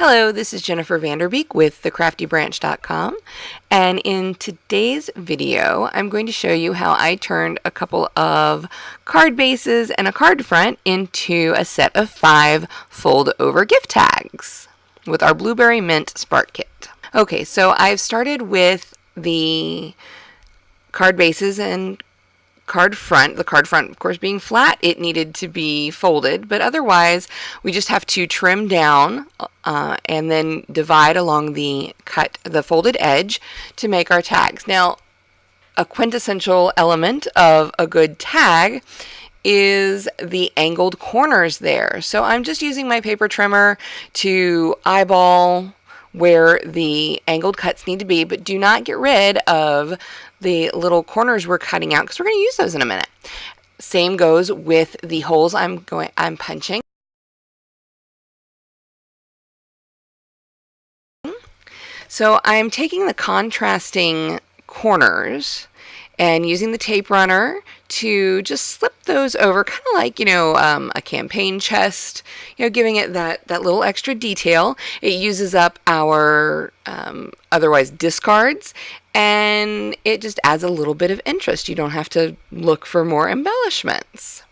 Hello, this is Jennifer Vanderbeek with thecraftybranch.com, and in today's video I'm going to show you how I turned a couple of card bases and a card front into a set of 5 fold over gift tags with our Blueberry Mint Spark Kit. Okay, so I've started with the card bases and card front. The card front, of course, being flat, it needed to be folded, but otherwise we just have to trim down and then divide along the folded edge to make our tags. Now, a quintessential element of a good tag is the angled corners there. So I'm just using my paper trimmer to eyeball where the angled cuts need to be, but do not get rid of the little corners we're cutting out because we're going to use those in a minute. Same goes with the holes I'm punching. So I'm taking the contrasting corners and using the tape runner to just slip those over, kind of like, a campaign chest, giving it that little extra detail. It uses up our otherwise discards, and it just adds a little bit of interest. You don't have to look for more embellishments.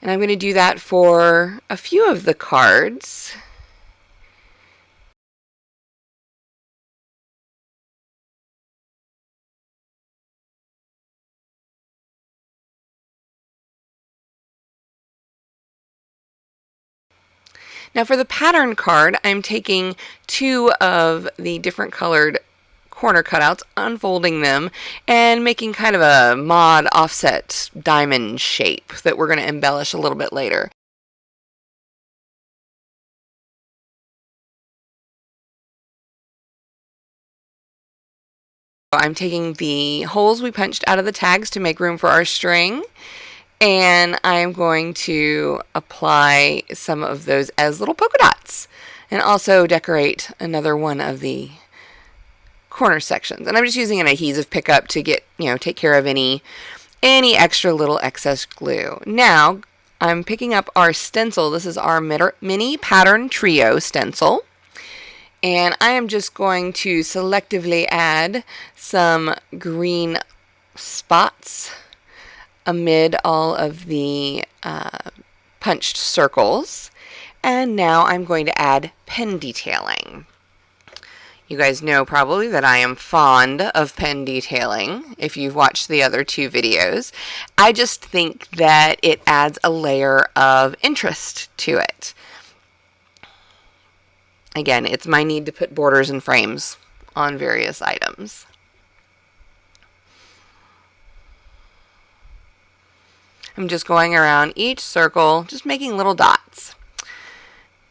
And I'm going to do that for a few of the cards. Now for the pattern card, I'm taking 2 of the different colored corner cutouts, unfolding them, and making kind of a mod offset diamond shape that we're going to embellish a little bit later. I'm taking the holes we punched out of the tags to make room for our string, and I'm going to apply some of those as little polka dots and also decorate another one of the corner sections. And I'm just using an adhesive pickup to get, take care of any extra little excess glue. Now I'm picking up our stencil. This is our mini pattern trio stencil. And I am just going to selectively add some green spots amid all of the punched circles. And now I'm going to add pen detailing. You guys know probably that I am fond of pen detailing if you've watched the other 2 videos. I just think that it adds a layer of interest to it. Again, it's my need to put borders and frames on various items. I'm just going around each circle, just making little dots.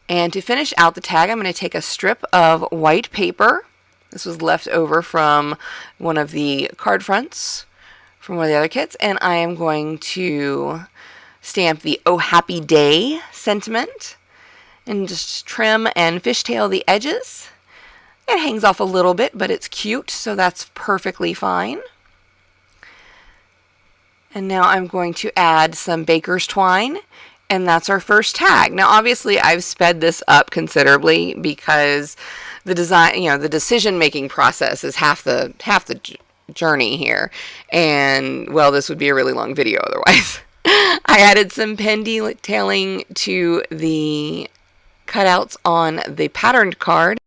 And to finish out the tag, I'm going to take a strip of white paper. This was left over from one of the card fronts from one of the other kits, and I am going to stamp the "Oh Happy Day" sentiment and just trim and fishtail the edges. It hangs off a little bit, but it's cute, so that's perfectly fine. And now I'm going to add some baker's twine, and that's our first tag. Now, obviously, I've sped this up considerably because the design, the decision-making process is half the journey here. And, well, this would be a really long video otherwise. I added some pen detailing to the cutouts on the patterned card.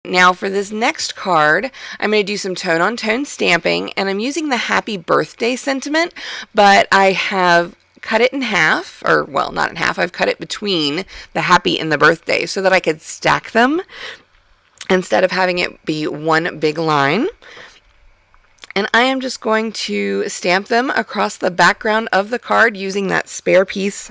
Now for this next card, I'm going to do some tone-on-tone stamping, and I'm using the Happy Birthday sentiment, but I have cut it in half, or well, not in half, I've cut it between the happy and the birthday so that I could stack them instead of having it be one big line. And I am just going to stamp them across the background of the card using that spare piece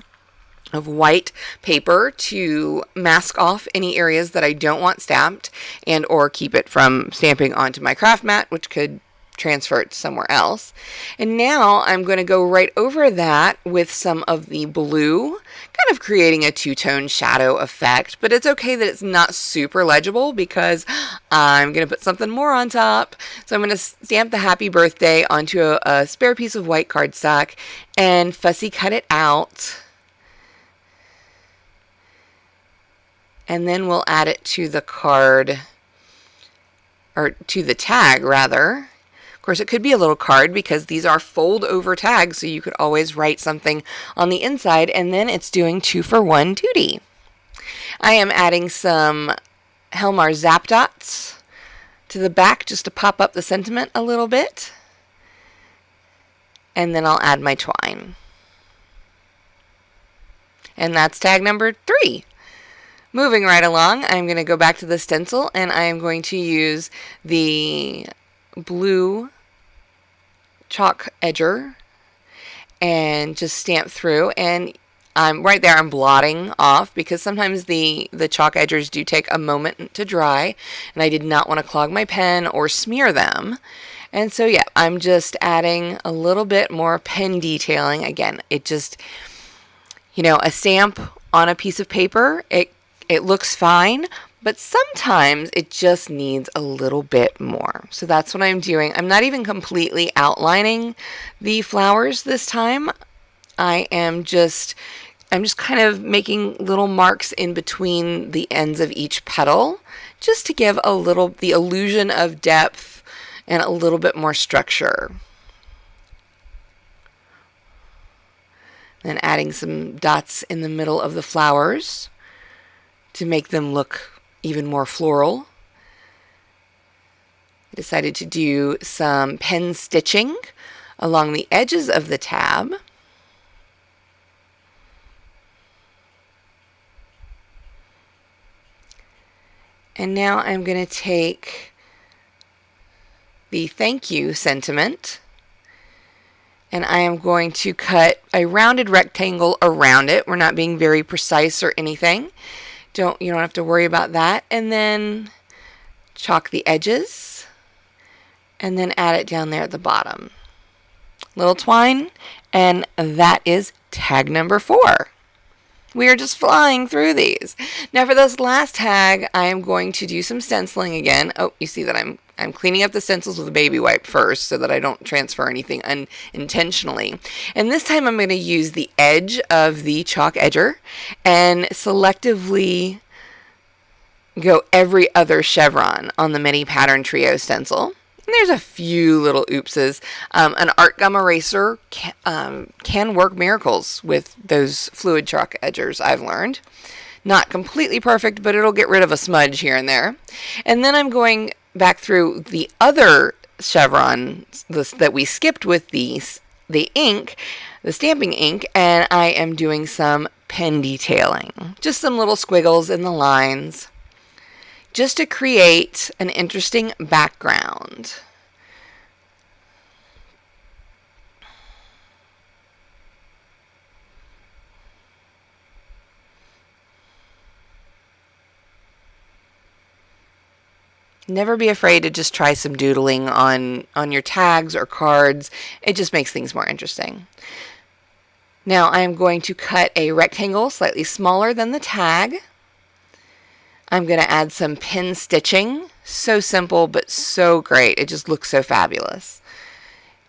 of white paper to mask off any areas that I don't want stamped and or keep it from stamping onto my craft mat, which could transfer it somewhere else. And now I'm going to go right over that with some of the blue, kind of creating a two-tone shadow effect, but it's okay that it's not super legible because I'm going to put something more on top. So I'm going to stamp the happy birthday onto a spare piece of white cardstock and fussy cut it out. And then we'll add it to the card, or to the tag rather. Of course, it could be a little card because these are fold over tags, so you could always write something on the inside, and then it's doing 2-for-1 duty. I am adding some Helmar Zap Dots to the back just to pop up the sentiment a little bit. And then I'll add my twine. And that's tag number 3. Moving right along, I'm going to go back to the stencil, and I am going to use the blue chalk edger and just stamp through. And right there I'm blotting off because sometimes the chalk edgers do take a moment to dry, and I did not want to clog my pen or smear them. And so yeah, I'm just adding a little bit more pen detailing. Again, it just, you know, a stamp on a piece of paper, it looks fine, but sometimes it just needs a little bit more. So that's what I'm doing. I'm not even completely outlining the flowers this time. I'm just kind of making little marks in between the ends of each petal, just to give the illusion of depth and a little bit more structure. Then adding some dots in the middle of the flowers to make them look even more floral. I decided to do some pen stitching along the edges of the tab. And now I'm going to take the thank you sentiment, and I am going to cut a rounded rectangle around it. We're not being very precise or anything. You don't have to worry about that. And then chalk the edges and then add it down there at the bottom. Little twine, and that is tag number 4. We are just flying through these. Now for this last tag, I am going to do some stenciling again. Oh, you see that I'm cleaning up the stencils with a baby wipe first so that I don't transfer anything unintentionally. And this time I'm going to use the edge of the chalk edger and selectively go every other chevron on the Mini Pattern Trio stencil. And there's a few little oopses. An art gum eraser can work miracles with those fluid chalk edgers, I've learned. Not completely perfect, but it'll get rid of a smudge here and there. And then I'm going back through the other chevrons that we skipped with the ink, the stamping ink, and I am doing some pen detailing. Just some little squiggles in the lines, just to create an interesting background. Never be afraid to just try some doodling on your tags or cards. It just makes things more interesting. Now I'm going to cut a rectangle slightly smaller than the tag. I'm going to add some pin stitching. So simple, but so great. It just looks so fabulous.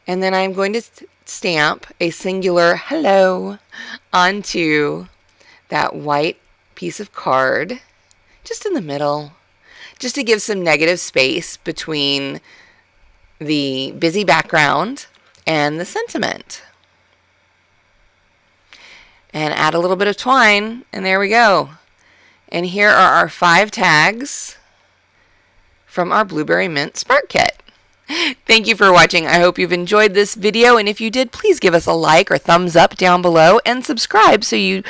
And then I'm going to stamp a singular hello onto that white piece of card, just in the middle, just to give some negative space between the busy background and the sentiment. And add a little bit of twine, and there we go. And here are our 5 tags from our Blueberry Mint Spark Kit. Thank you for watching. I hope you've enjoyed this video, and if you did, please give us a like or thumbs up down below and subscribe so you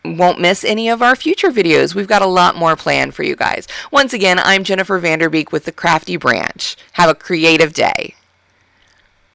won't miss any of our future videos. We've got a lot more planned for you guys. Once again, I'm Jennifer Vanderbeek with the Crafty Branch. Have a creative day.